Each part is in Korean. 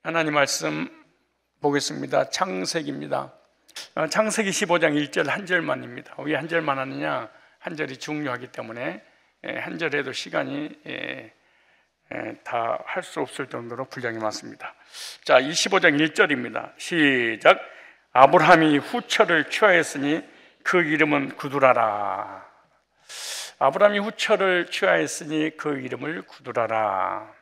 하나님 말씀 보겠습니다. 창세기입니다. 창세기 15장 1절 한 절만입니다. 왜 한 절만 하느냐? 한 절이 중요하기 때문에 한 절에도 시간이 다 할 수 없을 정도로 분량이 많습니다. 자, 25장 1절입니다. 시작. 아브라함이 후처를 취하였으니 그 이름은 구두라라. 아브라함이 후처를 취하였으니 그 이름을 구두라라.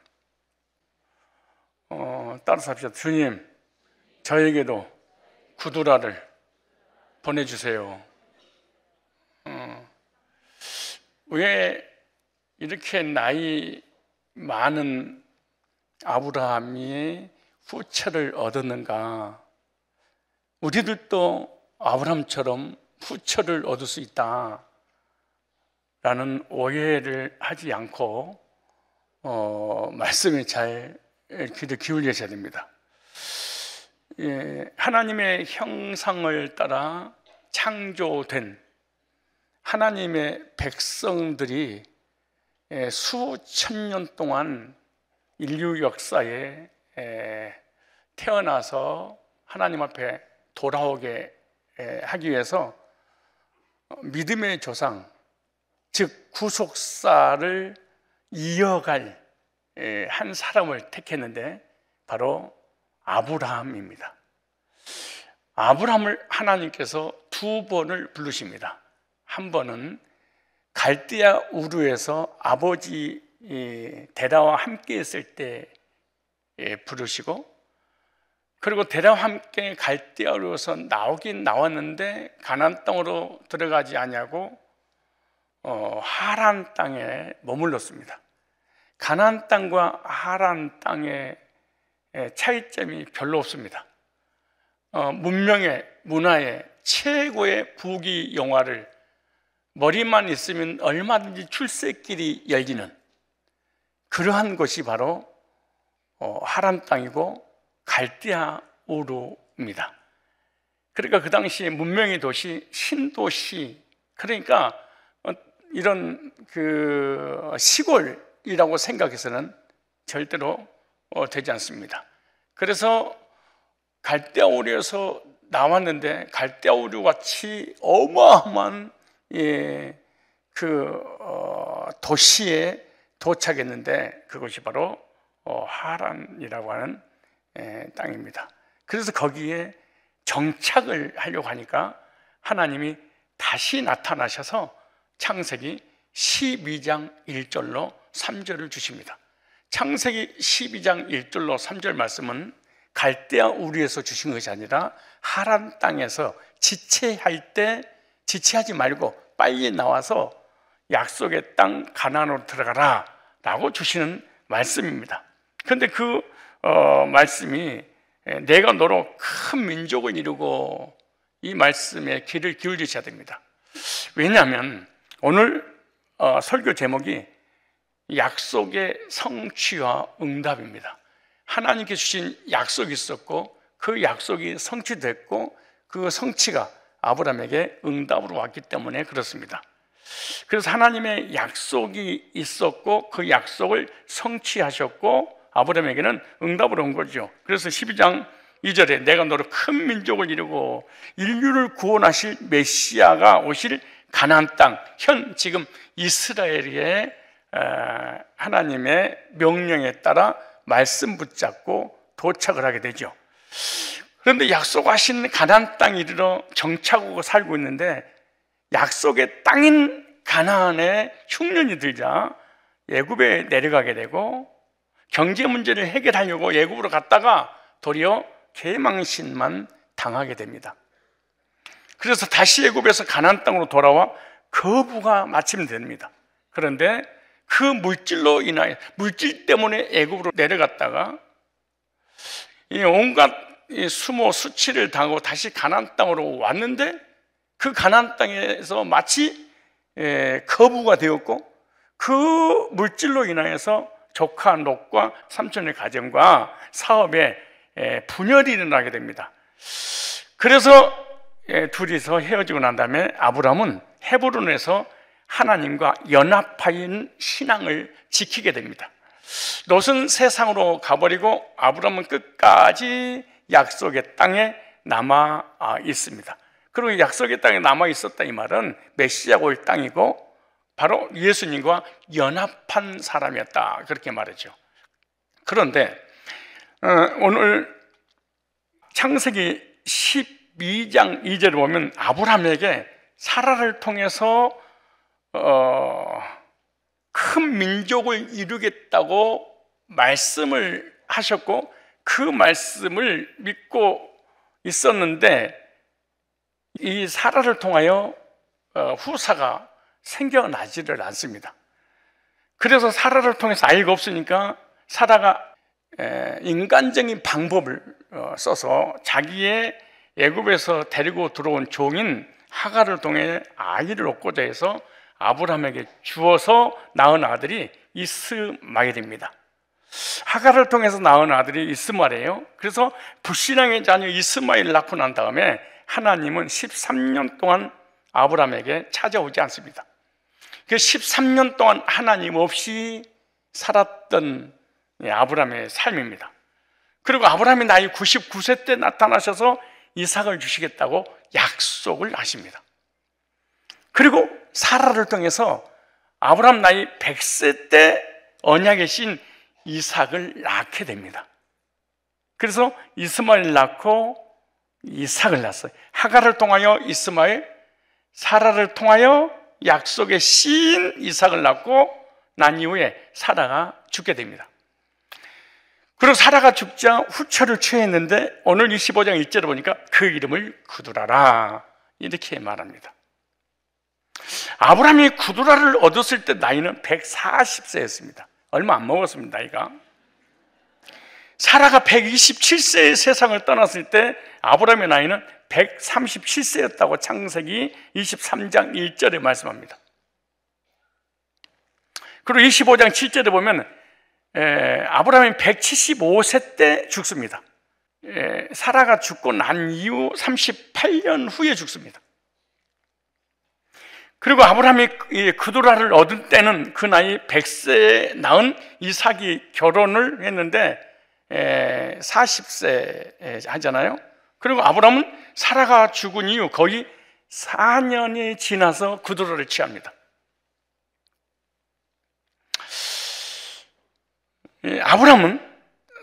따라서 합시다. 주님, 저에게도 구두라를 보내주세요. 왜 이렇게 나이 많은 아브라함이 후처를 얻었는가? 우리들도 아브라함처럼 후처를 얻을 수 있다라는 오해를 하지 않고 말씀에 잘 귀를 기울이셔야 됩니다. 하나님의 형상을 따라 창조된 하나님의 백성들이 수천 년 동안 인류 역사에 태어나서 하나님 앞에 돌아오게 하기 위해서 믿음의 조상, 즉 구속사를 이어갈 한 사람을 택했는데 바로 아브라함입니다. 아브라함을 하나님께서 두 번을 부르십니다. 한 번은 갈대아 우르에서 아버지 데라와 함께 있을 때 부르시고, 그리고 데라와 함께 갈대아 우르에서 나오긴 나왔는데 가나안 땅으로 들어가지 아니하고 하란 땅에 머물렀습니다. 가나안 땅과 하란 땅의 차이점이 별로 없습니다. 문명의 문화의 최고의 부귀영화를 머리만 있으면 얼마든지 출세길이 열리는 그러한 것이 바로 하란 땅이고 갈대아 우르입니다. 그러니까 그 당시 문명의 도시, 신도시, 그러니까 이런 그 시골이라고 생각해서는 절대로 되지 않습니다. 그래서 갈대아 우르에서 나왔는데 갈대아 우르 같이 어마어마한 도시에 도착했는데 그것이 바로 하란이라고 하는 땅입니다. 그래서 거기에 정착을 하려고 하니까 하나님이 다시 나타나셔서 창세기 12장 1절로 3절을 주십니다. 창세기 12장 1절로 3절 말씀은 갈대아 우르에서 주신 것이 아니라 하란 땅에서 지체할 때 지체하지 말고 빨리 나와서 약속의 땅 가나안으로 들어가라 라고 주시는 말씀입니다. 그런데 그 말씀이 내가 너로 큰 민족을 이루고, 이 말씀에 귀를 기울이셔야 됩니다. 왜냐하면 오늘 설교 제목이 약속의 성취와 응답입니다. 하나님께 주신 약속이 있었고 그 약속이 성취됐고 그 성취가 아브라함에게 응답으로 왔기 때문에 그렇습니다. 그래서 하나님의 약속이 있었고 그 약속을 성취하셨고 아브라함에게는 응답으로 온 거죠. 그래서 12장 2절에 내가 너로 큰 민족을 이루고 인류를 구원하실 메시아가 오실 가나안 땅, 지금 이스라엘의 하나님의 명령에 따라 말씀 붙잡고 도착을 하게 되죠. 그런데 약속하신 가나안 땅에 이르러 정착하고 살고 있는데 약속의 땅인 가나안에 흉년이 들자 애굽에 내려가게 되고 경제 문제를 해결하려고 애굽으로 갔다가 도리어 개망신만 당하게 됩니다. 그래서 다시 애굽에서 가나안 땅으로 돌아와 거부가 마침 됩니다. 그런데 그 물질로 인하여 물질 때문에 애굽으로 내려갔다가 온갖 수모 수치를 당하고 다시 가나안 땅으로 왔는데 그 가나안 땅에서 마치 거부가 되었고 그 물질로 인하여서 조카 롯과 삼촌의 가정과 사업에 분열이 일어나게 됩니다. 그래서 둘이서 헤어지고 난 다음에 아브라함은 헤브론에서 하나님과 연합하인 신앙을 지키게 됩니다. 롯은 세상으로 가버리고 아브라함은 끝까지 약속의 땅에 남아 있습니다. 그리고 약속의 땅에 남아 있었다 이 말은 메시아가 올 땅이고 바로 예수님과 연합한 사람이었다, 그렇게 말했죠. 그런데 오늘 창세기 12장 2절을 보면 아브라함에게 사라를 통해서 큰 민족을 이루겠다고 말씀을 하셨고 그 말씀을 믿고 있었는데 이 사라를 통하여 후사가 생겨나지를 않습니다. 그래서 사라를 통해서 아이가 없으니까 사라가 인간적인 방법을 써서 자기의 애굽에서 데리고 들어온 종인 하갈을 통해 아이를 얻고자 해서 아브라함에게 주어서 낳은 아들이 이스마엘입니다. 하갈을 통해서 낳은 아들이 이스마엘이에요. 그래서 불신앙의 자녀 이스마엘을 낳고 난 다음에 하나님은 13년 동안 아브라함에게 찾아오지 않습니다. 그 13년 동안 하나님 없이 살았던 아브라함의 삶입니다. 그리고 아브라함이 나이 99세 때 나타나셔서 이삭을 주시겠다고 약속을 하십니다. 그리고 사라를 통해서 아브라함 나이 100세 때 언약의 신 이삭을 낳게 됩니다. 그래서 이스마엘 낳고 이삭을 낳았어요. 하갈을 통하여 이스마엘, 사라를 통하여 약속의 신 이삭을 낳고 난 이후에 사라가 죽게 됩니다. 그리고 사라가 죽자 후처를 취했는데 오늘 25장 1절에 보니까 그 이름을 구두라라 이렇게 말합니다. 아브라함이 구두라를 얻었을 때 나이는 140세였습니다. 얼마 안 먹었습니다, 나이가. 사라가 127세에 세상을 떠났을 때 아브라함의 나이는 137세였다고 창세기 23장 1절에 말씀합니다. 그리고 25장 7절에 보면 아브라함이 175세 때 죽습니다. 사라가 죽고 난 이후 38년 후에 죽습니다. 그리고 아브라함이 그두라를 얻은 때는 그 나이 100세에 낳은 이삭이 결혼을 했는데 40세 하잖아요. 그리고 아브라함은 사라가 죽은 이후 거의 4년이 지나서 그두라를 취합니다. 아브라함은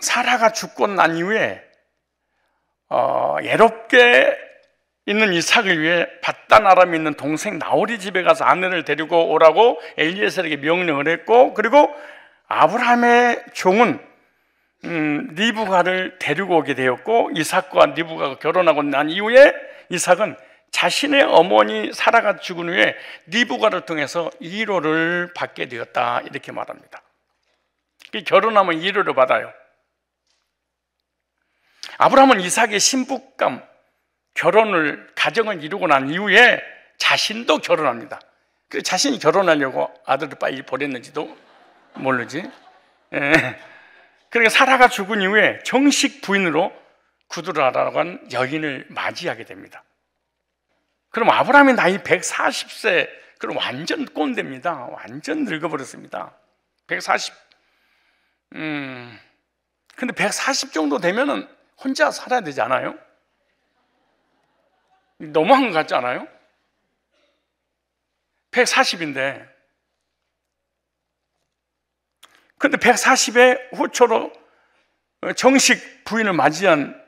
사라가 죽고 난 이후에 예롭게 있는 이삭을 위해 밧단 아람에 있는 동생 나홀이 집에 가서 아내를 데리고 오라고 엘리에셀에게 명령을 했고, 그리고 아브라함의 종은 리브가를 데리고 오게 되었고, 이삭과 리브가가 결혼하고 난 이후에 이삭은 자신의 어머니 사라가 죽은 후에 리브가를 통해서 위로를 받게 되었다 이렇게 말합니다. 결혼하면 위로를 받아요. 아브라함은 이삭의 신부감, 결혼을, 가정을 이루고 난 이후에 자신도 결혼합니다. 그 자신이 결혼하려고 아들을 빨리 보냈는지도 모르지. 그러니까 사라가 죽은 이후에 정식 부인으로 구두라라고 하는 여인을 맞이하게 됩니다. 그럼 아브라함의 나이 140세, 그럼 완전 꼰대입니다. 완전 늙어버렸습니다. 140. 근데 140 정도 되면은 혼자 살아야 되지 않아요? 너무한 것 같지 않아요? 140인데. 근데 140의 후초로 정식 부인을 맞이한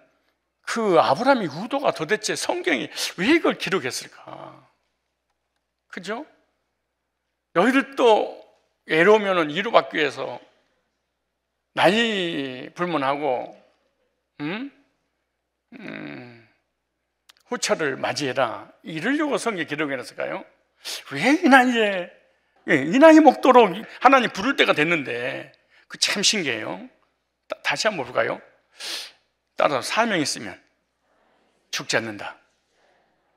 그 아브라함의 의도가 도대체 성경이 왜 이걸 기록했을까? 그죠? 너희들 또 외로우면 위로받기 위해서 나이 불문하고 후처를 맞이해라 이러려고 성경에 기록해놨을까요? 왜 이 나이 먹도록 하나님 부를 때가 됐는데, 그 참 신기해요. 다시 한번 볼까요? 따라서 사명이 있으면 죽지 않는다.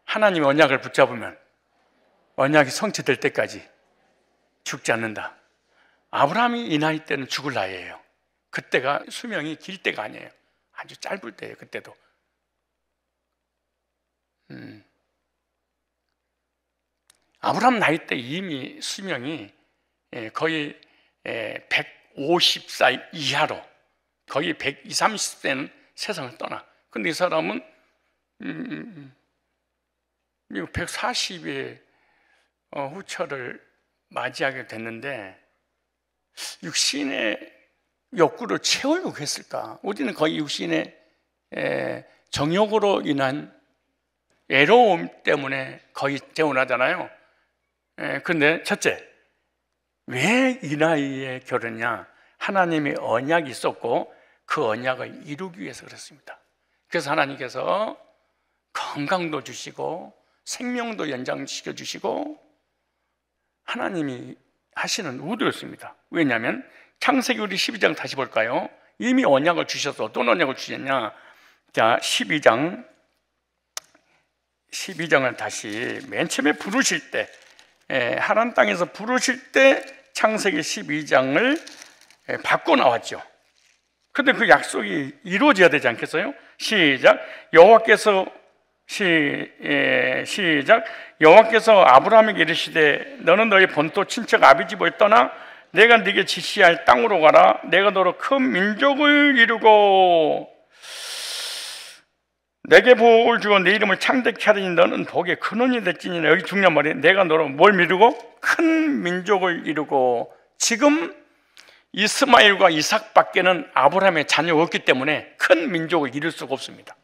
하나님의 언약을 붙잡으면 언약이 성취될 때까지 죽지 않는다. 아브라함이 이 나이 때는 죽을 나이예요. 그때가 수명이 길 때가 아니에요. 아주 짧을 때예요. 그때도. 아브라함 나이 때 이미 수명이 거의 50살 이하로 거의 120, 30세는 세상을 떠나. 근데 이 사람은 140의 후처를 맞이하게 됐는데 육신의 욕구를 채우려고 했을까? 우리는 거의 육신의 정욕으로 인한 외로움 때문에 거의 재혼하잖아요. 근데 첫째, 왜 이 나이에 결혼이냐? 하나님의 언약이 있었고 그 언약을 이루기 위해서 그렇습니다. 그래서 하나님께서 건강도 주시고 생명도 연장시켜 주시고 하나님이 하시는 의도였습니다. 왜냐하면 창세기 우리 12장 다시 볼까요? 이미 언약을 주셔서 어떤 언약을 주셨냐? 자, 12장을 다시 맨 처음에 부르실 때, 하나님 땅에서 부르실 때 창세기 12장을 받고 나왔죠. 근데 그 약속이 이루어져야 되지 않겠어요? 시작. 여호와께서 아브라함에게 이르시되 너는 너희 본토 친척 아비집을 떠나 내가 네게 지시할 땅으로 가라. 내가 너로 큰 민족을 이루고 내게 복을 주고 내 이름을 창대케 하리니 너는 복의 근원이 될지니라. 여기 중요한 말이에요. 내가 너로 뭘 이루고? 큰 민족을 이루고. 지금 이스마엘과 이삭밖에는 아브라함의 자녀가 없기 때문에 큰 민족을 이룰 수가 없습니다.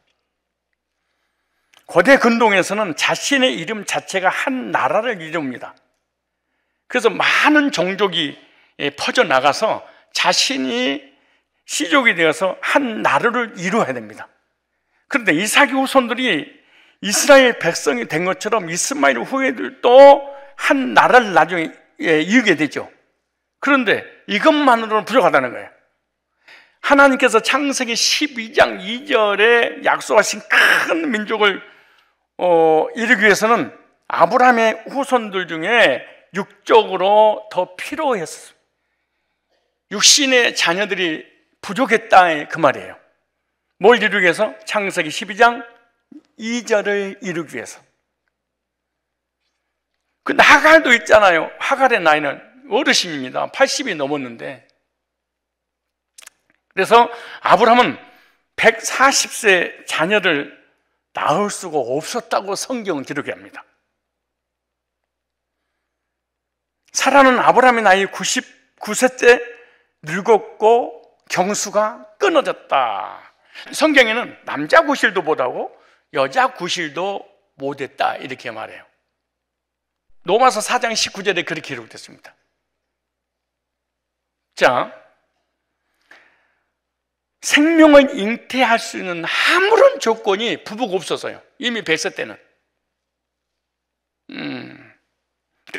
고대 근동에서는 자신의 이름 자체가 한 나라를 이룹니다. 그래서 많은 종족이 퍼져나가서 자신이 시족이 되어서 한 나라를 이루어야 됩니다. 그런데 이삭의 후손들이 이스라엘 백성이 된 것처럼 이스마엘 후예들도 한 나라를 나중에 이루게 되죠. 그런데 이것만으로는 부족하다는 거예요. 하나님께서 창세기 12장 2절에 약속하신 큰 민족을 이루기 위해서는 아브라함의 후손들 중에 육적으로 더 필요했어요. 육신의 자녀들이 부족했다 그 말이에요. 뭘 이루기 위해서? 창세기 12장 2절을 이루기 위해서. 그 하갈도 있잖아요. 하갈의 나이는 어르신입니다. 80이 넘었는데. 그래서 아브라함은 140세 자녀를 낳을 수가 없었다고 성경은 기록합니다. 사라는 아브라함의 나이 99세 때 늙었고 경수가 끊어졌다. 성경에는 남자 구실도 못하고 여자 구실도 못했다 이렇게 말해요. 로마서 4장 19절에 그렇게 기록됐습니다. 자, 생명을 잉태할 수 있는 아무런 조건이 부부가 없어서요. 이미 100세 때는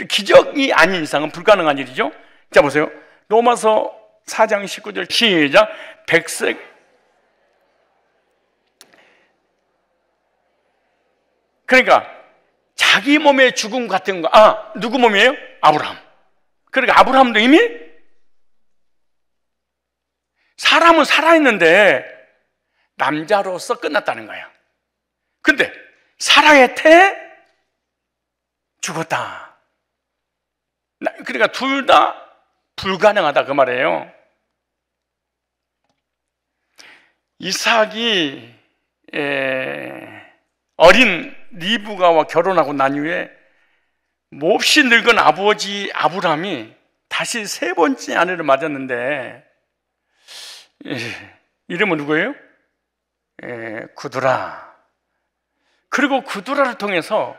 기적이 아닌 이상은 불가능한 일이죠. 자, 보세요. 로마서 4장 19절 시작. 100세 그러니까 자기 몸의 죽음 같은 거. 누구 몸이에요? 아브라함. 그러니까 아브라함도 이미 사람은 살아있는데 남자로서 끝났다는 거야. 근데 사라의 태 죽었다. 그러니까 둘 다 불가능하다 그 말이에요. 이삭이 어린 리브가와 결혼하고 난 이후에 몹시 늙은 아버지 아브라함이 다시 세 번째 아내를 맞았는데 이름은 누구예요? 구두라. 그리고 구두라를 통해서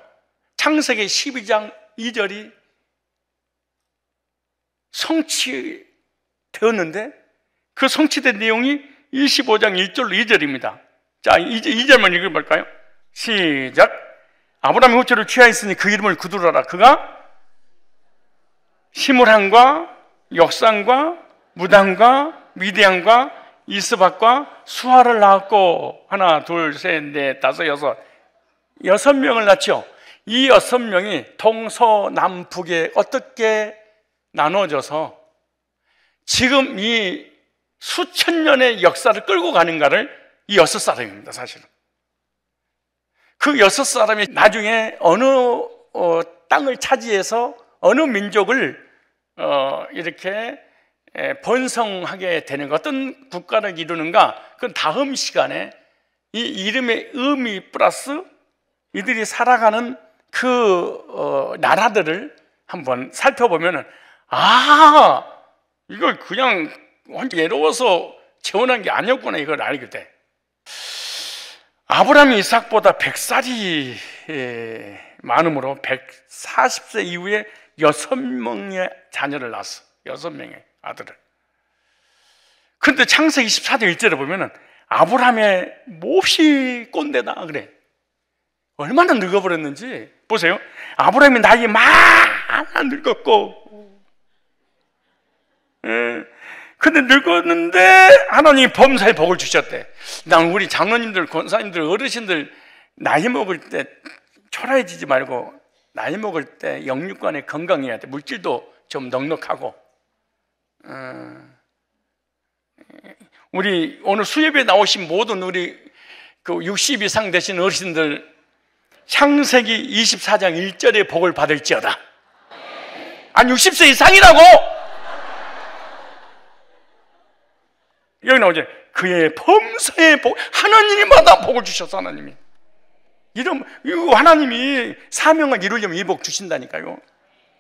창세기 12장 2절이 성취되었는데 그 성취된 내용이 25장 1절로 2절입니다. 자, 2절만 읽어볼까요? 시작. 아브라함이 후처를 취하였으니 그 이름을 구두라라. 그가 시므람과 역산과 무단과 미디안과 이스박과 수아를 낳았고 하나 둘 셋 넷 다섯 여섯 명을 낳죠. 이 6명이 동서남북에 어떻게 나눠져서 지금 이 수천 년의 역사를 끌고 가는가를 이 6사람입니다. 사실은 그 6사람이 나중에 어느 땅을 차지해서 어느 민족을 이렇게 번성하게 되는 것, 어떤 국가를 이루는가, 그건 다음 시간에 이 이름의 의미 플러스 이들이 살아가는 그 나라들을 한번 살펴보면은, 아, 이걸 그냥 완전 외로워서 재혼한 게 아니었구나, 이걸 알게 돼. 아브라함이 이삭보다 100살이 많으므로 140세 이후에 6명의 자녀를 낳았어. 6명의 아들을. 그런데 창세기 24장 1절에 보면은 아브라함의 몹시 꼰대다 그래. 얼마나 늙어버렸는지 보세요. 아브라함이 나이 많아 늙었고, 근데 늙었는데 하나님이 범사에 복을 주셨대. 난 우리 장로님들, 권사님들, 어르신들 나이 먹을 때 초라해지지 말고 나이 먹을 때 영육간에 건강해야 돼. 물질도 좀 넉넉하고. 우리 오늘 수협에 나오신 모든 우리 그 60 이상 되신 어르신들 창세기 24장 1절의 복을 받을지어다. 아니 60세 이상이라고. 여기 나오죠. 그의 범사의 복, 하나님마다 복을 주셨어. 하나님이 이런, 이거 하나님이 사명을 이루려면 이 복 주신다니까요.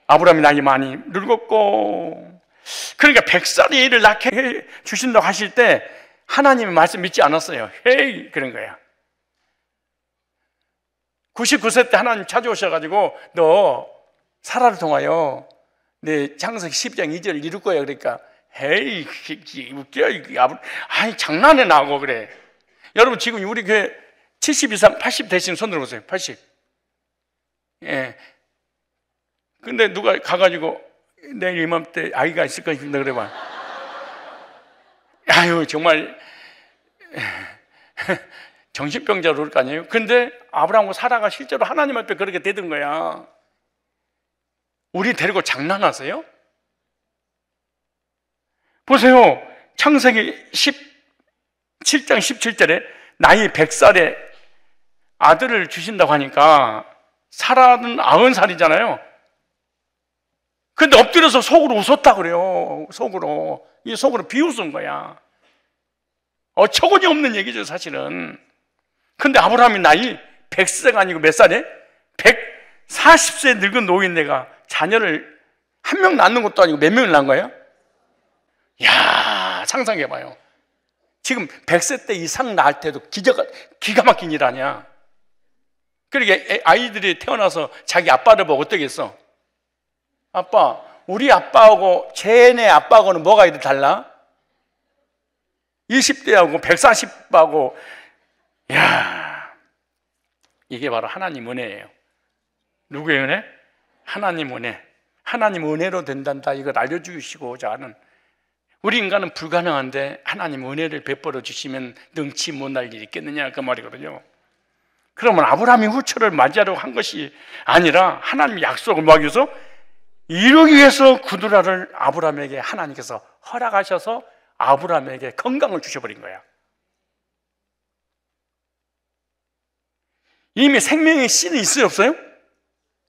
아브라함이 나이 많이 늙었고, 그러니까 100살이 애를 낳게 해 주신다고 하실 때 하나님의 말씀 믿지 않았어요. 헤이 그런 거야. 99세 때 하나님 찾아오셔가지고 너 사라를 통하여 내 창세기 10장 2절을 이룰 거야. 그러니까 헤이 웃겨. 아니 장난해 나고 그래. 여러분 지금 우리 교회 70 이상 80 되신 손 들어보세요. 80. 예. 근데 누가 가가지고 내일 이맘때 아이가 있을 거 있다 그래 봐. 아유 정말 정신병자로 그럴 거 아니에요. 근데 아브라함과 사라가 실제로 하나님 앞에 그렇게 되던 거야. 우리 데리고 장난하세요? 보세요. 창세기 17장 17절에 나이 100살에 아들을 주신다고 하니까 사라는 90살이잖아요. 근데 엎드려서 속으로 웃었다 그래요. 속으로. 이 속으로 비웃은 거야. 어처구니 없는 얘기죠 사실은. 근데 아브라함이 나이 100세가 아니고 몇 살에? 140세 늙은 노인네가 자녀를 한 명 낳는 것도 아니고 몇 명을 낳은 거예요? 이야, 상상해봐요. 지금 100세 때 이상 낳을 때도 기가 막힌 일 아니야. 그러니까 아이들이 태어나서 자기 아빠를 보고 어떻게 했어? 아빠, 우리 아빠하고 쟤네 아빠하고는 뭐가 이렇게 달라? 20대하고 140하고, 이야, 이게 바로 하나님 은혜예요. 누구의 은혜? 하나님 은혜. 하나님 은혜로 된단다 이걸 알려주시고자 하는, 우리 인간은 불가능한데 하나님 은혜를 베풀어 주시면 능치 못할 일이 있겠느냐 그 말이거든요. 그러면 아브라함이 후처를 맞이하려고 한 것이 아니라 하나님의 약속을 뭐하기 위해서? 이루기 위해서 구두라를 아브라함에게 하나님께서 허락하셔서 아브라함에게 건강을 주셔버린 거야. 이미 생명의 씨는 있어요 없어요?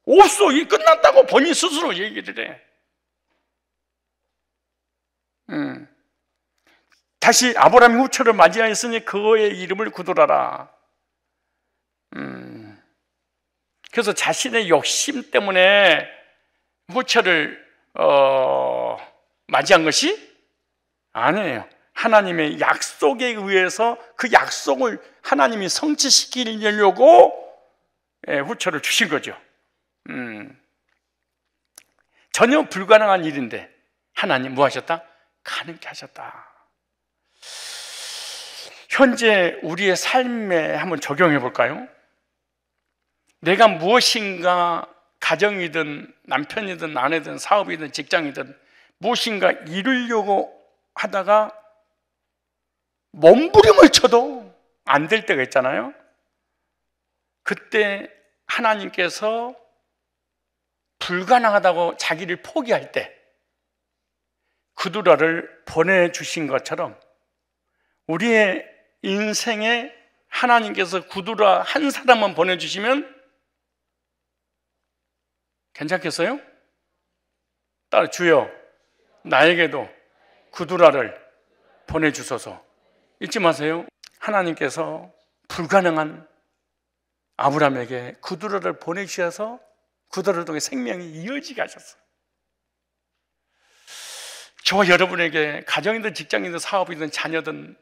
없어. 이 끝났다고 본인 스스로 얘기를 해. 다시 아브라함이 후처를 맞이하였으니 그의 이름을 구두라라. 그래서 자신의 욕심 때문에 후처를 맞이한 것이 아니에요. 하나님의 약속에 의해서 그 약속을 하나님이 성취시키려고 후처를 주신 거죠. 전혀 불가능한 일인데 하나님 뭐 하셨다? 가능케 하셨다. 현재 우리의 삶에 한번 적용해 볼까요? 내가 무엇인가 가정이든 남편이든 아내든 사업이든 직장이든 무엇인가 이루려고 하다가 몸부림을 쳐도 안 될 때가 있잖아요. 그때 하나님께서 불가능하다고 자기를 포기할 때 구두라를 보내주신 것처럼 우리의 인생에 하나님께서 구두라 한 사람만 보내주시면 괜찮겠어요? 따라 주여 나에게도 구두라를 보내주소서. 잊지 마세요. 하나님께서 불가능한 아브라함에게 구두라를 보내주셔서 구두라를 통해 생명이 이어지게 하셨어요. 저와 여러분에게 가정이든 직장이든 사업이든 자녀든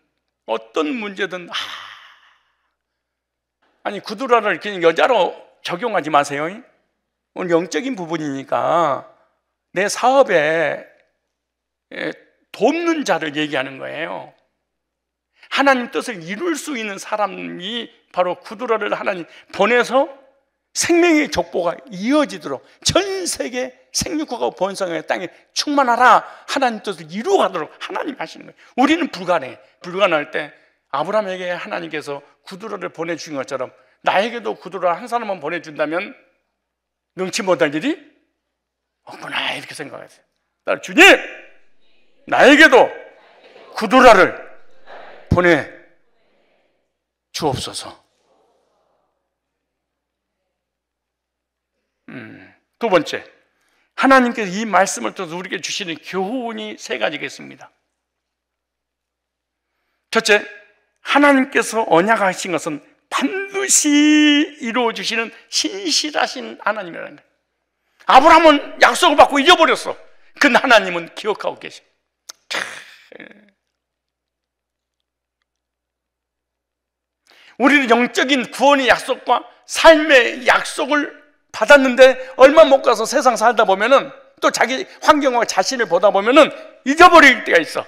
어떤 문제든 아니 구두라를 그냥 여자로 적용하지 마세요. 오늘 영적인 부분이니까 내 사업에 돕는 자를 얘기하는 거예요. 하나님 뜻을 이룰 수 있는 사람이 바로 구두라를 하나님 보내서 생명의 족보가 이어지도록 전 세계 생육하고 번성의 땅에 충만하라 하나님 뜻을 이루어가도록 하나님 하시는 거예요. 우리는 불가능할 때 아브라함에게 하나님께서 구두라를 보내주신 것처럼 나에게도 구두라 한 사람만 보내준다면 능치 못할 일이 없구나 이렇게 생각하세요. 주님 나에게도 구두라를 보내 주옵소서. 두 번째, 하나님께서 이 말씀을 통해서 우리에게 주시는 교훈이 세 가지가 있습니다. 첫째, 하나님께서 언약하신 것은 반드시 이루어 주시는 신실하신 하나님이라는 거예요. 아브라함은 약속을 받고 잊어버렸어. 근데 하나님은 기억하고 계셔. 우리는 영적인 구원의 약속과 삶의 약속을 받았는데 얼마 못 가서 세상 살다 보면은 또 자기 환경과 자신을 보다 보면은 잊어버릴 때가 있어.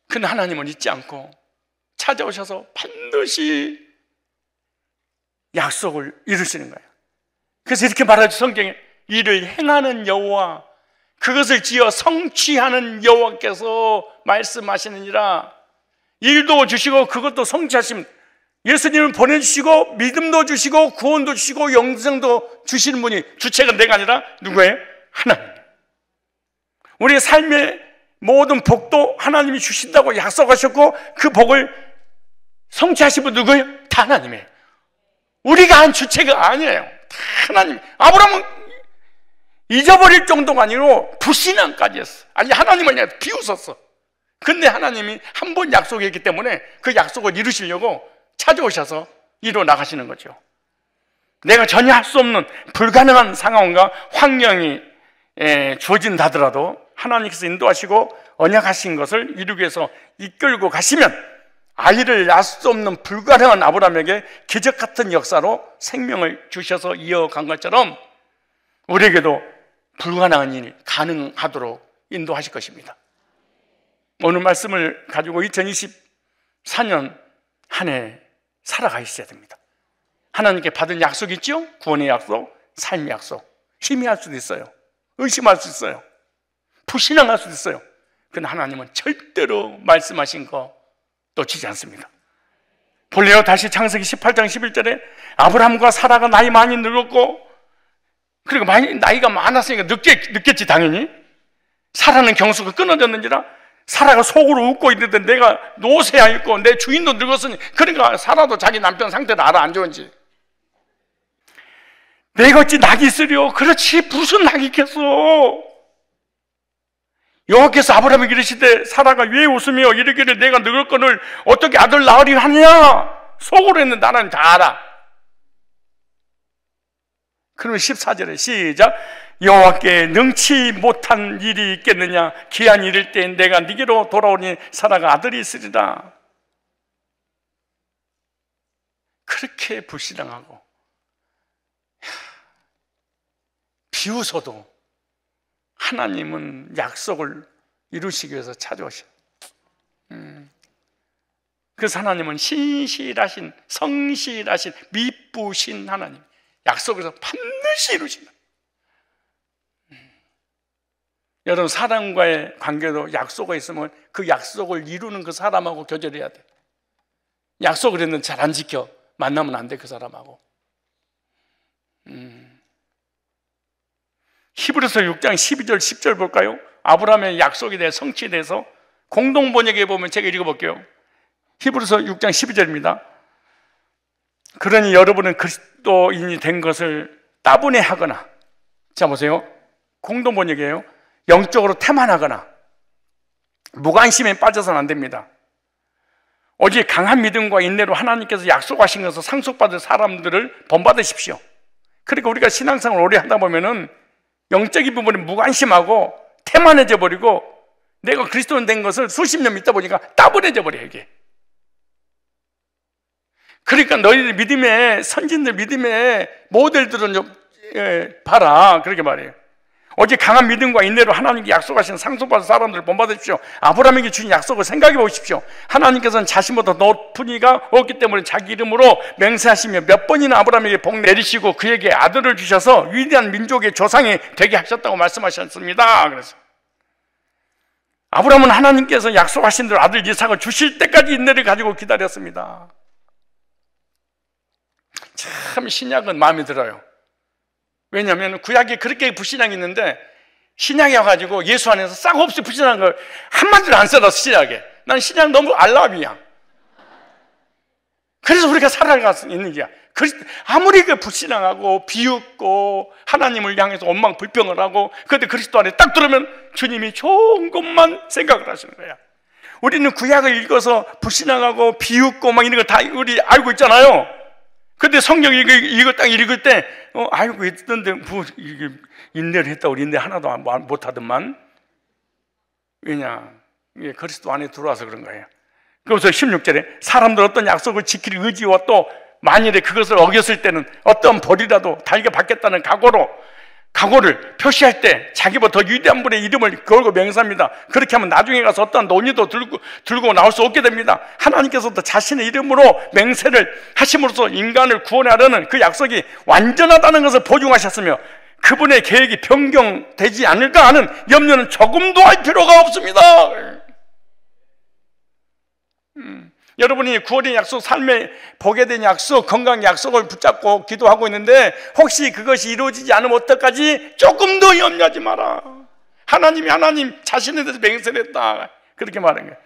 근데 하나님은 잊지 않고 찾아오셔서 반드시 약속을 이루시는 거예요. 그래서 이렇게 말하죠. 성경에 이를 행하는 여호와 그것을 지어 성취하는 여호와께서 말씀하시느니라. 일도 주시고 그것도 성취하심. 예수님을 보내주시고 믿음도 주시고 구원도 주시고 영생도 주시는 분이 주체가 내가 아니라 누구예요? 하나님. 우리의 삶의 모든 복도 하나님이 주신다고 약속하셨고 그 복을 성취하신 분 누구예요? 다 하나님이에요. 우리가 한 주체가 아니에요. 다 하나님. 아브라함은 잊어버릴 정도가 아니고 불신앙까지 했어. 아니 하나님을 그냥 비웃었어. 근데 하나님이 한 번 약속했기 때문에 그 약속을 이루시려고 찾아오셔서 이루어 나가시는 거죠. 내가 전혀 할 수 없는 불가능한 상황과 환경이 주어진다 하더라도 하나님께서 인도하시고 언약하신 것을 이루기 위해서 이끌고 가시면 아이를 낳을 수 없는 불가능한 아브라함에게 기적 같은 역사로 생명을 주셔서 이어간 것처럼 우리에게도 불가능한 일 가능하도록 인도하실 것입니다. 오늘 말씀을 가지고 2024년 한 해 살아가 있어야 됩니다. 하나님께 받은 약속이 있죠? 구원의 약속, 삶의 약속. 희미할 수도 있어요. 의심할 수 있어요. 불신앙할 수도 있어요. 그런데 하나님은 절대로 말씀하신 거 놓치지 않습니다. 볼래요? 다시 창세기 18장 11절에 아브라함과 사라가 나이 많이 늙었고 그리고 나이가 많았으니까 늦겠지 당연히. 사라는 경수가 끊어졌는지라 사라가 속으로 웃고 있는데 내가 노쇠하였고 내 주인도 늙었으니 그러니까 사라도 자기 남편 상태를 알아 안 좋은지. 내가 어찌 낙이 있으려. 그렇지 무슨 낙이 있겠어. 여호와께서 아브라함에게 이르시되 사라가 왜 웃으며 이르기를 내가 늙었거늘 어떻게 아들 낳으리 하느냐. 속으로 했는데 나는 다 알아. 그러면 14절에 시작. 여호와께 능치 못한 일이 있겠느냐. 기한이 이를 때 내가 네게로 돌아오니 사라가 아들이 있으리라. 그렇게 불신앙하고 비웃어도 하나님은 약속을 이루시기 위해서 찾아오셔. 그래서 하나님은 신실하신 성실하신 미쁘신 하나님. 약속에서 반드시 이루신다. 여러분 사람과의 관계도 약속이 있으면 그 약속을 이루는 그 사람하고 교제해야 돼. 약속을 했는데 잘 안 지켜. 만나면 안 돼 그 사람하고. 히브리서 6장 12절 10절 볼까요? 아브라함의 약속에 대해 성취에 대해서 공동번역에 보면 제가 읽어볼게요. 히브리서 6장 12절입니다. 그러니 여러분은 그리스도인이 된 것을 따분해 하거나, 자 보세요. 공동번역이에요. 영적으로 태만하거나 무관심에 빠져서는 안 됩니다. 오직 강한 믿음과 인내로 하나님께서 약속하신 것을 상속받을 사람들을 본받으십시오. 그러니까 우리가 신앙생활을 오래 하다 보면은 영적인 부분에 무관심하고 태만해져 버리고 내가 그리스도인 된 것을 수십 년 믿다 보니까 따분해져 버려요, 이게. 그러니까 너희들 믿음의 선진들 믿음의 모델들은 좀 봐라, 그렇게 말해요. 오직 강한 믿음과 인내로 하나님께 약속하신 상속받은 사람들을 본받으십시오. 아브라함에게 주신 약속을 생각해 보십시오. 하나님께서는 자신보다 높은 이가 없기 때문에 자기 이름으로 맹세하시며 몇 번이나 아브라함에게 복 내리시고 그에게 아들을 주셔서 위대한 민족의 조상이 되게 하셨다고 말씀하셨습니다. 그래서 아브라함은 하나님께서 약속하신 대로 아들 이삭을 주실 때까지 인내를 가지고 기다렸습니다. 참 신약은 마음에 들어요. 왜냐하면 구약에 그렇게 불신앙이 있는데 신약에 와가지고 예수 안에서 싹 없이 불신한 걸 한마디도 안 써놨어. 신약에. 난 신약 너무 알람이야. 그래서 우리가 살아갈 수 있는 거야. 아무리 그 불신앙하고 비웃고 하나님을 향해서 원망 불평을 하고 그런데 그리스도 안에 딱 들으면 주님이 좋은 것만 생각을 하시는 거야. 우리는 구약을 읽어서 불신앙하고 비웃고 막 이런 거 다 우리 알고 있잖아요. 근데 성경 이거 딱 읽을 때, 알고 있던데, 이게 인내를 했다고 인내 하나도 못하더만. 왜냐? 이게 그리스도 안에 들어와서 그런 거예요. 그래서 16절에 사람들 어떤 약속을 지킬 의지와 또 만일에 그것을 어겼을 때는 어떤 벌이라도 달게 받겠다는 각오를 표시할 때 자기보다 더 위대한 분의 이름을 걸고 맹세합니다. 그렇게 하면 나중에 가서 어떤 논의도 들고 나올 수 없게 됩니다. 하나님께서도 자신의 이름으로 맹세를 하심으로써 인간을 구원하려는 그 약속이 완전하다는 것을 보증하셨으며 그분의 계획이 변경되지 않을까 하는 염려는 조금도 할 필요가 없습니다. 여러분이 구원의 약속, 삶의 복에 대한 약속, 건강 약속을 붙잡고 기도하고 있는데 혹시 그것이 이루어지지 않으면 어떡하지? 조금 더 염려하지 마라. 하나님 자신에 대해서 맹세를 했다. 그렇게 말한 거예요.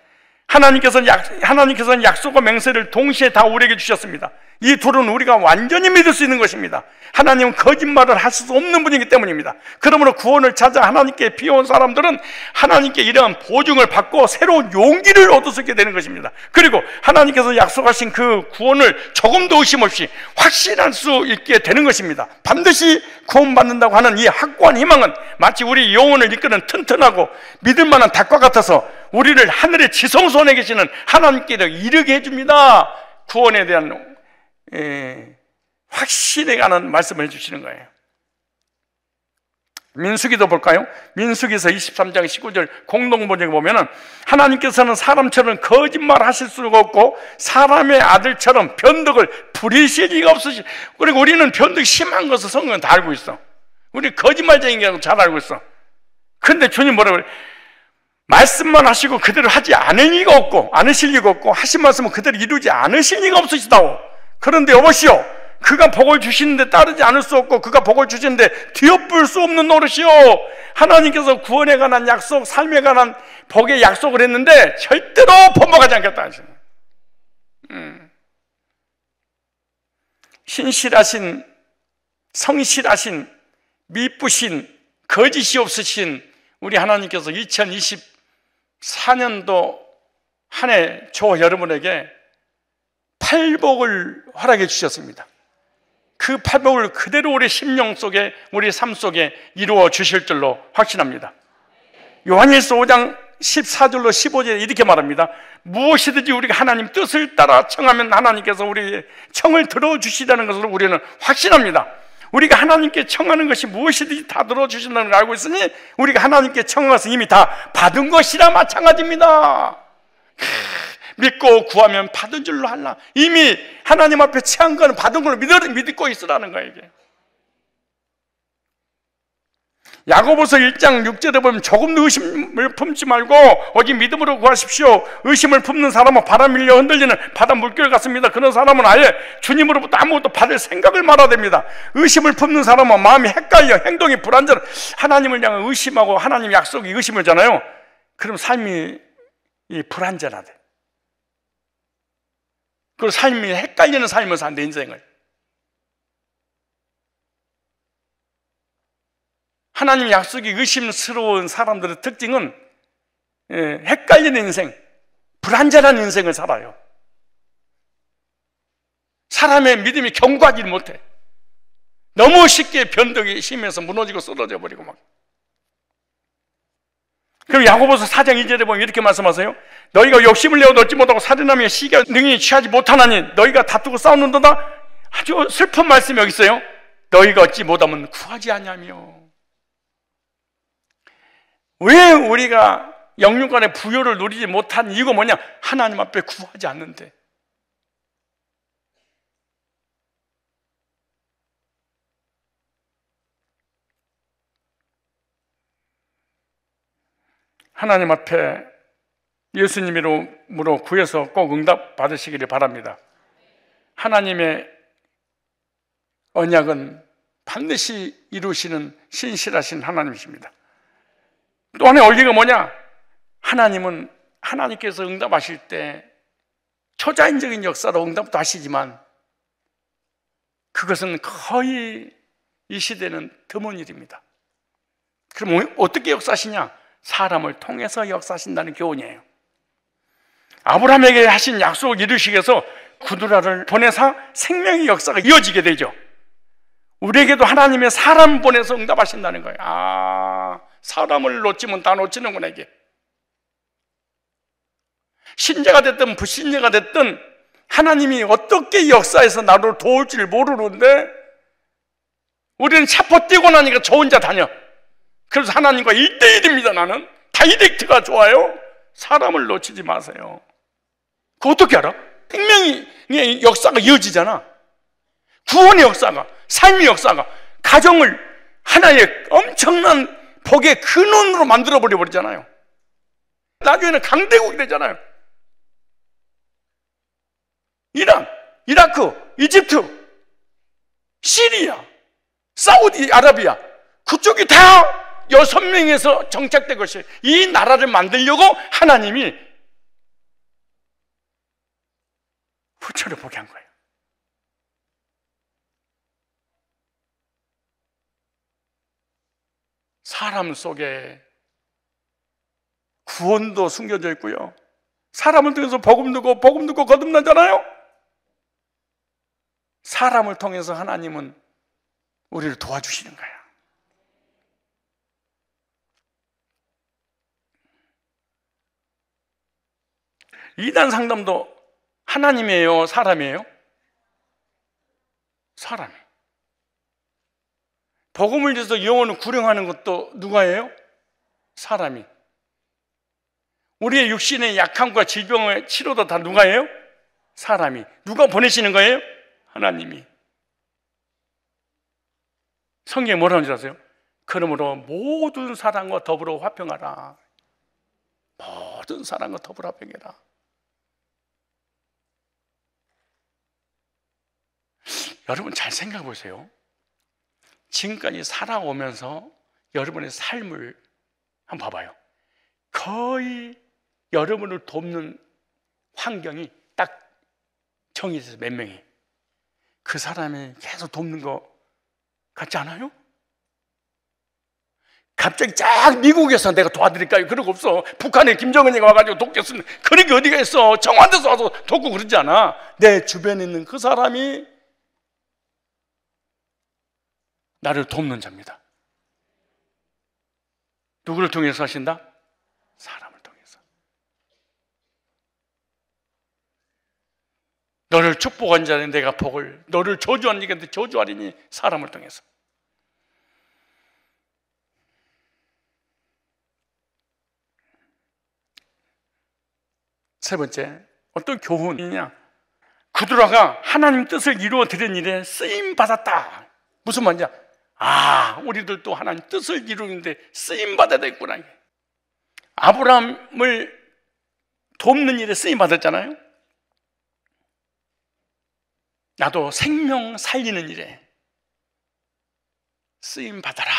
하나님께서는 약속과 맹세를 동시에 다 우리에게 주셨습니다. 이 둘은 우리가 완전히 믿을 수 있는 것입니다. 하나님은 거짓말을 하실 수 없는 분이기 때문입니다. 그러므로 구원을 찾아 하나님께 비워온 사람들은 하나님께 이러한 보증을 받고 새로운 용기를 얻을 수 있게 되는 것입니다. 그리고 하나님께서 약속하신 그 구원을 조금도 의심 없이 확신할 수 있게 되는 것입니다. 반드시 구원받는다고 하는 이 확고한 희망은 마치 우리 영혼을 이끄는 튼튼하고 믿을 만한 닭과 같아서 우리를 하늘의 지성소원에 계시는 하나님께 이르게 해줍니다. 구원에 대한 확신에 관한 말씀을 해주시는 거예요. 민수기도 볼까요? 민수기서 23장 19절 공동번역에 보면은 하나님께서는 사람처럼 거짓말 하실 수가 없고 사람의 아들처럼 변덕을 부리실 리가 없으시. 그리고 우리는 변덕이 심한 것을 성경은 다 알고 있어. 우리 거짓말쟁인 게 잘 알고 있어. 근데 주님 뭐라고 그래? 말씀만 하시고 그대로 하지 않을 리가 없고 않으실 리가 없고 하신 말씀은 그대로 이루지 않으실 리가 없으시다고. 그런데 여보시오, 그가 복을 주시는데 따르지 않을 수 없고 그가 복을 주시는데 뒤엎을 수 없는 노릇이요. 하나님께서 구원에 관한 약속, 삶에 관한 복의 약속을 했는데 절대로 범벅하지 않겠다 하시는. 신실하신, 성실하신, 미쁘신, 거짓이 없으신 우리 하나님께서 2024년도 한 해 저 여러분에게 팔복을 허락해 주셨습니다. 그 팔복을 그대로 우리 심령 속에, 우리 삶 속에 이루어 주실 줄로 확신합니다. 요한일서 5장 14절로 15절에 이렇게 말합니다. 무엇이든지 우리가 하나님 뜻을 따라 청하면 하나님께서 우리의 청을 들어주시다는 것을 우리는 확신합니다. 우리가 하나님께 청하는 것이 무엇이든지 다 들어주신다는 걸 알고 있으니 우리가 하나님께 청한 것은 이미 다 받은 것이라 마찬가지입니다. 믿고 구하면 받은 줄로 알라. 이미 하나님 앞에 취한 거는 받은 걸로 믿고 있으라는 거예요. 이게. 야고보서 1장 6절에 보면 조금도 의심을 품지 말고 오직 믿음으로 구하십시오. 의심을 품는 사람은 바람 밀려 흔들리는 바다 물결 같습니다. 그런 사람은 아예 주님으로부터 아무것도 받을 생각을 말아야 됩니다. 의심을 품는 사람은 마음이 헷갈려 행동이 불안전. 하나님을 향해 의심하고 하나님 약속이 의심이잖아요. 그럼 삶이 불안전하대. 그리고 삶이 헷갈리는 삶을 산대, 인생을. 하나님 약속이 의심스러운 사람들의 특징은 헷갈리는 인생, 불안전한 인생을 살아요. 사람의 믿음이 견고하지 못해. 너무 쉽게 변덕이 심해서 무너지고 쓰러져 버리고 막. 그럼 야고보서 4장 2절에 보면 이렇게 말씀하세요. 너희가 욕심을 내어 얻지 못하고 살인하며 시기와 능히 취하지 못하나니 너희가 다투고 싸우는도다. 아주 슬픈 말씀이 여기 있어요. 너희가 얻지 못하면 구하지 아니하며. 왜 우리가 영육간의 부요를 누리지 못한 이유가 뭐냐? 하나님 앞에 구하지 않는데. 하나님 앞에 예수님 이름으로 구해서 꼭 응답 받으시기를 바랍니다. 하나님의 언약은 반드시 이루시는 신실하신 하나님이십니다. 또 하나의 원리가 뭐냐? 하나님은 하나님께서 응답하실 때 초자연적인 역사로 응답도 하시지만 그것은 거의 이 시대는 드문 일입니다. 그럼 어떻게 역사하시냐? 사람을 통해서 역사하신다는 교훈이에요. 아브라함에게 하신 약속을 이루시기 위해서 구두라를 보내사 생명의 역사가 이어지게 되죠. 우리에게도 하나님의 사람 보내서 응답하신다는 거예요. 아, 사람을 놓치면 다 놓치는구나 이게. 신자가 됐든 불신자가 됐든 하나님이 어떻게 역사해서 나를 도울지를 모르는데 우리는 차포 뛰고 나니까 저 혼자 다녀. 그래서 하나님과 1대1입니다. 나는 다이렉트가 좋아요. 사람을 놓치지 마세요. 그거 어떻게 알아? 생명의 역사가 이어지잖아. 구원의 역사가, 삶의 역사가 가정을 하나의 엄청난 복의 근원으로 만들어버려 버리잖아요. 나중에는 강대국이 되잖아요. 이란, 이라크, 이집트, 시리아, 사우디아라비아 그쪽이 다 6명에서 정착된 것이 이 나라를 만들려고 하나님이 후처를 보게 한 거예요. 사람 속에 구원도 숨겨져 있고요. 사람을 통해서 복음 듣고 거듭나잖아요. 사람을 통해서 하나님은 우리를 도와주시는 거야. 이단 상담도 하나님이에요? 사람이에요? 사람이. 복음을 위해서 영혼을 구령하는 것도 누가 해요? 사람이. 우리의 육신의 약함과 질병의 치료도 다 누가 해요? 사람이. 누가 보내시는 거예요? 하나님이. 성경에 뭐라고 하는지 아세요? 그러므로 모든 사람과 더불어 화평하라. 모든 사람과 더불어 화평해라. 여러분 잘 생각해 보세요. 지금까지 살아오면서 여러분의 삶을 한번 봐봐요. 거의 여러분을 돕는 환경이 딱 정해져서 몇 명이. 그 사람이 계속 돕는 거 같지 않아요? 갑자기 쫙 미국에서 내가 도와드릴까요? 그런 거 없어. 북한에 김정은이가 와가지고 돕겠으면 그런 게 어디가 있어. 청와대에서 와서 돕고 그러지 않아. 내 주변에 있는 그 사람이 나를 돕는 자입니다. 누구를 통해서 하신다? 사람을 통해서. 너를 축복한 자는 내가 복을, 너를 저주한 자한테 저주하리니 사람을 통해서. 세 번째, 어떤 교훈이냐? 구두라가 하나님 뜻을 이루어 드린 일에 쓰임 받았다. 무슨 말이냐? 아, 우리들도 하나님 뜻을 이루는데 쓰임 받아야 되겠구나. 아브라함을 돕는 일에 쓰임 받았잖아요. 나도 생명 살리는 일에 쓰임 받아라,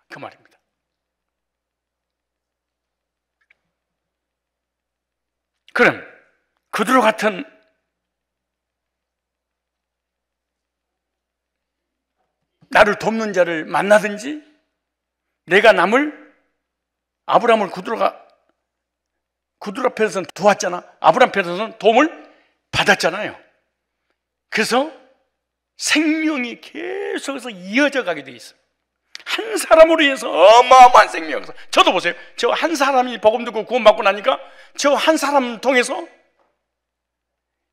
그 말입니다. 그럼 그들 같은 나를 돕는 자를 만나든지 내가 아브라함을 구두라 편에서는 도왔잖아. 아브라함 편에서는 도움을 받았잖아요. 그래서 생명이 계속해서 이어져 가게 돼 있어요. 한 사람으로 인해서 어마어마한 생명이 있어요. 저도 보세요. 저 한 사람이 복음 듣고 구원받고 나니까 저 한 사람 통해서,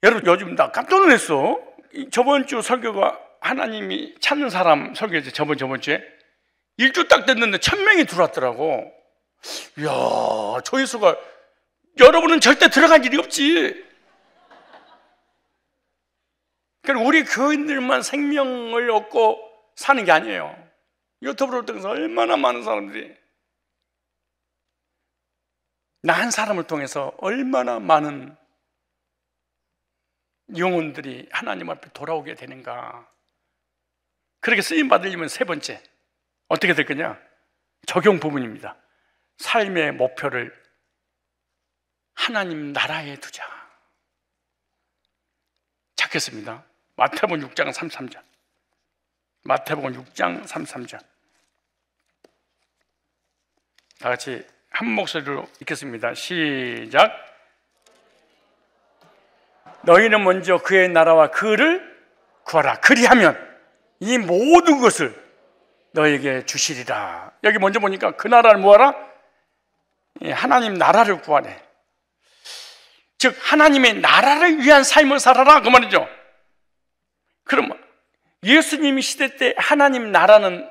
여러분 요즘 나 깜짝 놀랐어. 저번 주 설교가 하나님이 찾는 사람 설교였죠. 저번 주에 1주 딱 됐는데 1000명이 들어왔더라고. 이야, 조회수가, 여러분은 절대 들어간 일이 없지. 그러니까 우리 교인들만 생명을 얻고 사는 게 아니에요. 유튜브를 통해서 얼마나 많은 사람들이, 나 한 사람을 통해서 얼마나 많은 영혼들이 하나님 앞에 돌아오게 되는가. 그렇게 쓰임 받으려면 세 번째 어떻게 될 거냐? 적용 부분입니다. 삶의 목표를 하나님 나라에 두자. 찾겠습니다. 마태복음 6장 33절. 마태복음 6장 33절. 다 같이 한 목소리로 읽겠습니다. 시작. 너희는 먼저 그의 나라와 그를 구하라. 그리하면 이 모든 것을 너에게 주시리라. 여기 먼저 보니까 그 나라를 뭐하라? 하나님 나라를 구하래. 즉 하나님의 나라를 위한 삶을 살아라, 그 말이죠. 그럼 예수님 시대 때 하나님 나라는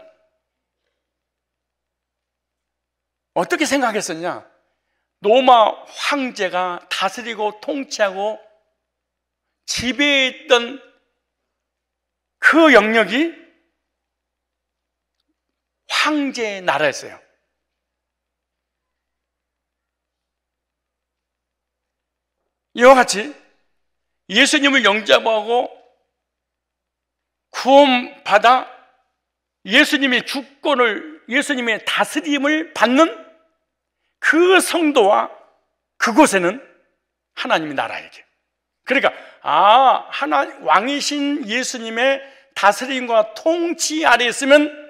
어떻게 생각했었냐? 로마 황제가 다스리고 통치하고 지배했던 그 영역이 황제의 나라였어요. 이와 같이 예수님을 영접하고 구원받아 예수님의 주권을, 예수님의 다스림을 받는 그 성도와 그곳에는 하나님의 나라에게, 그러니까 왕이신 예수님의 다스림과 통치 아래에 있으면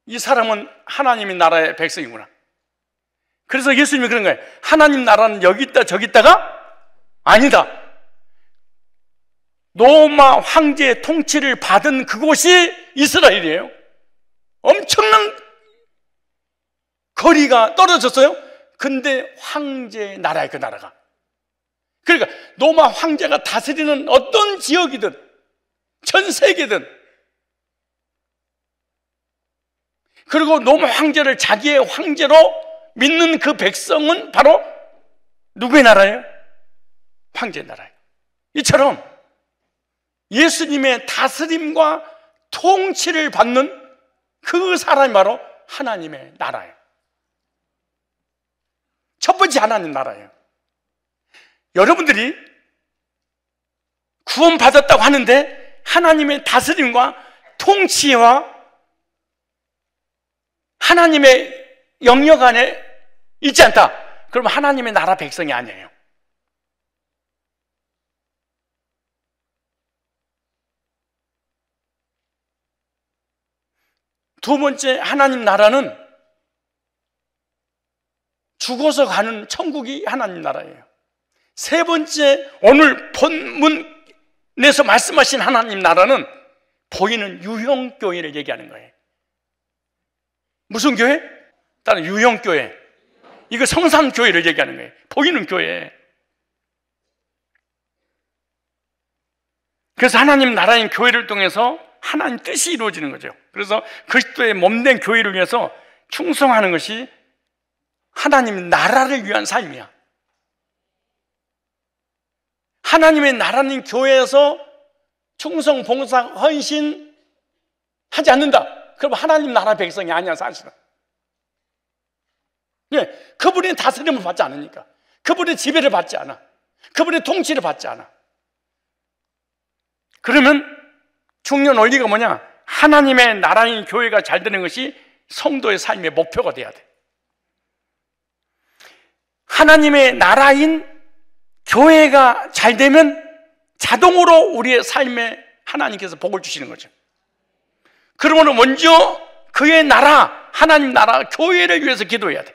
이 사람은 하나님의 나라의 백성이구나. 그래서 예수님이 그런 거예요. 하나님 나라는 여기 있다 저기 있다가 아니다. 로마 황제의 통치를 받은 그곳이 이스라엘이에요. 엄청난 거리가 떨어졌어요. 근데 황제의 나라예요, 그 나라가. 그러니까 로마 황제가 다스리는 어떤 지역이든 전 세계든, 그리고 로마 황제를 자기의 황제로 믿는 그 백성은 바로 누구의 나라예요? 황제의 나라예요. 이처럼 예수님의 다스림과 통치를 받는 그 사람이 바로 하나님의 나라예요. 첫 번째 하나님 나라예요. 여러분들이 구원받았다고 하는데 하나님의 다스림과 통치와 하나님의 영역 안에 있지 않다. 그러면 하나님의 나라 백성이 아니에요. 두 번째 하나님 나라는 죽어서 가는 천국이 하나님 나라예요. 세 번째 오늘 본문에서 말씀하신 하나님 나라는 보이는 유형교회를 얘기하는 거예요. 무슨 교회? 따로 유형교회. 이거 성산교회를 얘기하는 거예요. 보이는 교회. 그래서 하나님 나라인 교회를 통해서 하나님 뜻이 이루어지는 거죠. 그래서 그리스도의 몸된 교회를 위해서 충성하는 것이 하나님 나라를 위한 삶이야. 하나님의 나라는 교회에서 충성, 봉사, 헌신 하지 않는다. 그럼 하나님 나라 백성이 아니야, 사실은. 예, 그분이 다스림을 받지 않으니까. 그분의 지배를 받지 않아. 그분의 통치를 받지 않아. 그러면 중요한 원리가 뭐냐? 하나님의 나라인 교회가 잘 되는 것이 성도의 삶의 목표가 돼야 돼. 하나님의 나라인 교회가 잘 되면 자동으로 우리의 삶에 하나님께서 복을 주시는 거죠. 그러면 먼저 그의 나라, 하나님 나라 교회를 위해서 기도해야 돼.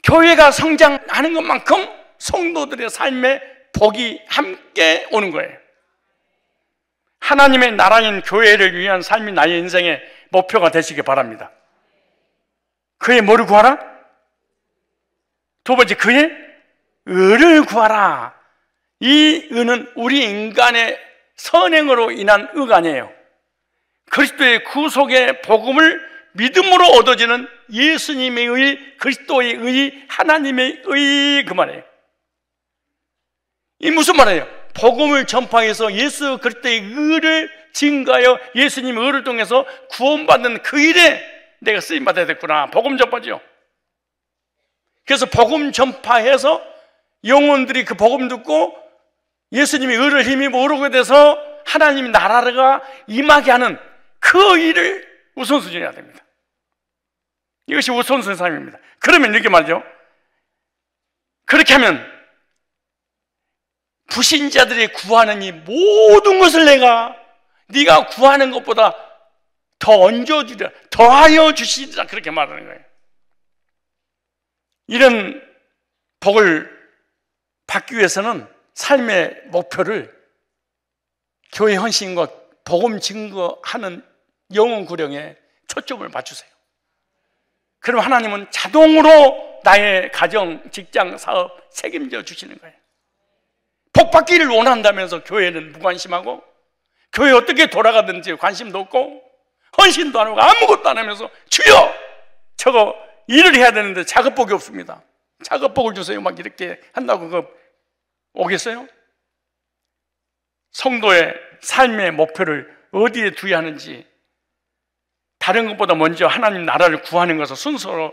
교회가 성장하는 것만큼 성도들의 삶에 복이 함께 오는 거예요. 하나님의 나라인 교회를 위한 삶이 나의 인생의 목표가 되시기 바랍니다. 그의 뭐를 구하라? 두 번째, 그의 의를 구하라. 이 의는 우리 인간의 선행으로 인한 의가 아니에요. 그리스도의 구속의 복음을 믿음으로 얻어지는 예수님의 의, 그리스도의 의, 하나님의 의, 그 말이에요. 이 무슨 말이에요? 복음을 전파해서 예수 그리스도의 의를 증가하여 예수님의 의를 통해서 구원받는 그 일에 내가 쓰임받아야 됐구나. 복음 전파죠. 그래서 복음 전파해서 영혼들이 그 복음 듣고 예수님의 의를 힘입어 오르게 돼서 하나님의 나라가 임하게 하는 그 일을 우선순위해야 됩니다. 이것이 우선순위 삶입니다. 그러면 이렇게 말이죠. 그렇게 하면 불신자들이 구하는 이 모든 것을 내가 네가 구하는 것보다 더 얹어주리라, 더하여 주시리라, 그렇게 말하는 거예요. 이런 복을 받기 위해서는 삶의 목표를 교회 헌신과 복음 증거하는 영혼 구령에 초점을 맞추세요. 그럼 하나님은 자동으로 나의 가정, 직장, 사업 책임져 주시는 거예요. 복 받기를 원한다면서 교회는 무관심하고 교회 어떻게 돌아가든지 관심도 없고 헌신도 안 하고 아무것도 안 하면서 주여 저거 일을 해야 되는데 작업복이 없습니다. 작업복을 주세요. 막 이렇게 한다고 그거 오겠어요? 성도의 삶의 목표를 어디에 두어야 하는지, 다른 것보다 먼저 하나님 나라를 구하는 것을 순서로,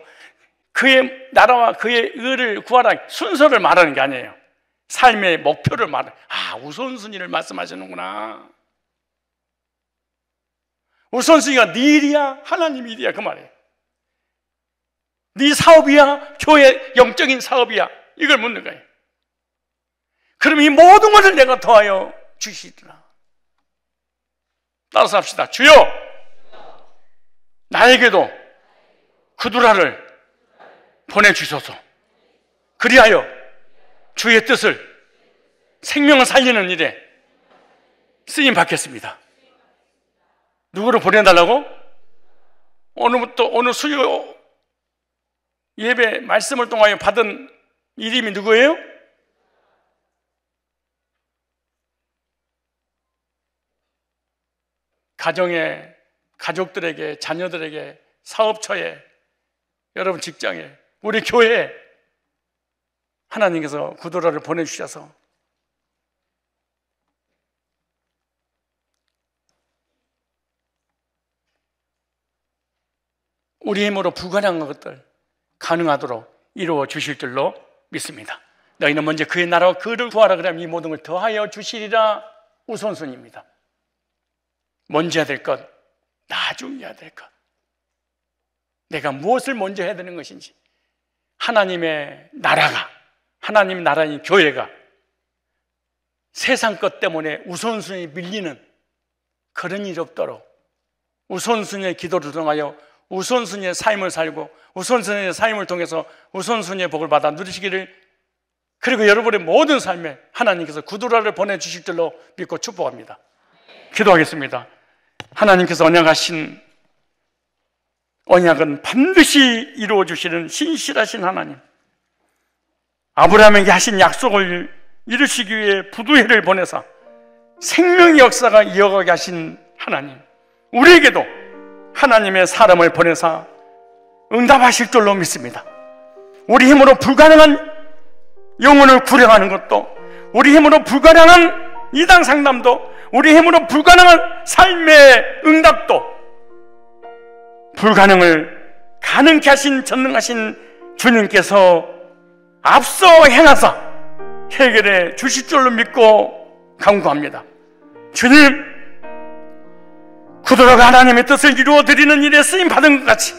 그의 나라와 그의 의를 구하라, 순서를 말하는 게 아니에요. 삶의 목표를 말해. 우선순위를 말씀하시는구나. 우선순위가 네 일이야, 하나님 일이야, 그 말이에요. 네 사업이야, 교회 영적인 사업이야, 이걸 묻는 거예요. 그럼 이 모든 것을 내가 더하여 주시리라. 따라서 합시다. 주여, 나에게도 그두라를 보내주소서. 그리하여 주의 뜻을 생명을 살리는 일에 쓰임 받겠습니다. 누구를 보내달라고? 오늘부터 오늘 수요 예배 말씀을 통하여 받은 이름이 누구예요? 가정에, 가족들에게, 자녀들에게, 사업처에, 여러분 직장에, 우리 교회에 하나님께서 구도라를 보내주셔서 우리 힘으로 불가능한 것들 가능하도록 이루어 주실 줄로 믿습니다. 너희는 먼저 그의 나라와 그를 구하라, 그러면 이 모든 걸 더하여 주시리라. 우선순위입니다. 먼저 해야 될 것, 나중에 해야 될 것, 내가 무엇을 먼저 해야 되는 것인지, 하나님의 나라가, 하나님의 나라인 교회가 세상 것 때문에 우선순위 밀리는 그런 일이 없도록 우선순위의 기도를 통하여 우선순위의 삶을 살고 우선순위의 삶을 통해서 우선순위의 복을 받아 누리시기를, 그리고 여러분의 모든 삶에 하나님께서 구두라를 보내주실 줄로 믿고 축복합니다. 기도하겠습니다. 하나님께서 언약하신 언약은 반드시 이루어 주시는 신실하신 하나님, 아브라함에게 하신 약속을 이루시기 위해 부두해를 보내사 생명의 역사가 이어가게 하신 하나님, 우리에게도 하나님의 사람을 보내사 응답하실 줄로 믿습니다. 우리 힘으로 불가능한 영혼을 구령하는 것도, 우리 힘으로 불가능한 이당 상담도, 우리 힘으로 불가능한 삶의 응답도, 불가능을 가능케 하신 전능하신 주님께서 앞서 행하사 해결해 주실 줄로 믿고 간구합니다. 주님, 구도라가 하나님의 뜻을 이루어 드리는 일에 쓰임 받은 것 같이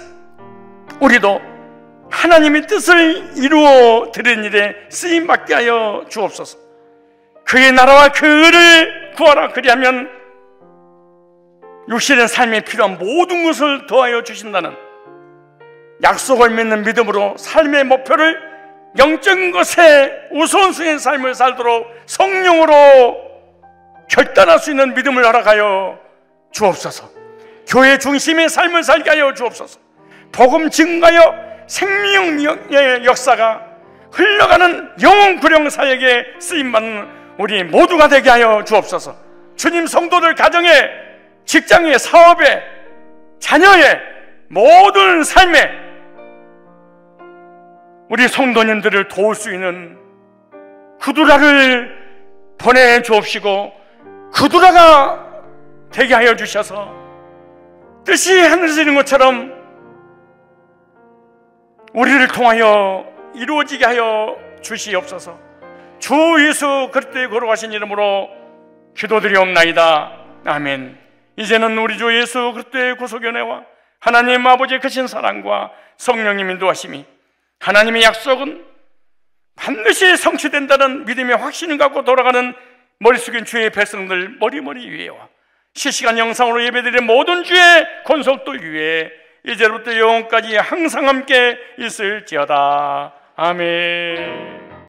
우리도 하나님의 뜻을 이루어 드리는 일에 쓰임 받게 하여 주옵소서. 그의 나라와 그 의를 구하라. 그리하면 육신의 삶에 필요한 모든 것을 더하여 주신다는 약속을 믿는 믿음으로 삶의 목표를 영적인 것에 우선순위의 삶을 살도록 성령으로 결단할 수 있는 믿음을 허락하여 주옵소서. 교회 중심의 삶을 살게 하여 주옵소서. 복음 증가여 생명의 역사가 흘러가는 영혼 구령 사역에 쓰임받는 우리 모두가 되게 하여 주옵소서. 주님, 성도들 가정에, 직장에, 사업에, 자녀의 모든 삶에 우리 성도님들을 도울 수 있는 구두라를 보내주옵시고 구두라가 되게 하여 주셔서 뜻이 하늘에서 이룬 것처럼 우리를 통하여 이루어지게 하여 주시옵소서. 주 예수 그리스도의 거룩하신 이름으로 기도드리옵나이다. 아멘. 이제는 우리 주 예수 그리스도의 구속의 은혜와 하나님 아버지의 크신 사랑과 성령님 인도하심이, 하나님의 약속은 반드시 성취된다는 믿음의 확신을 갖고 돌아가는 머리 숙인 주의 백성들 머리머리 위에와 실시간 영상으로 예배드리는 모든 주의 권속들 위에 이제부터 영원까지 항상 함께 있을지어다. 아멘.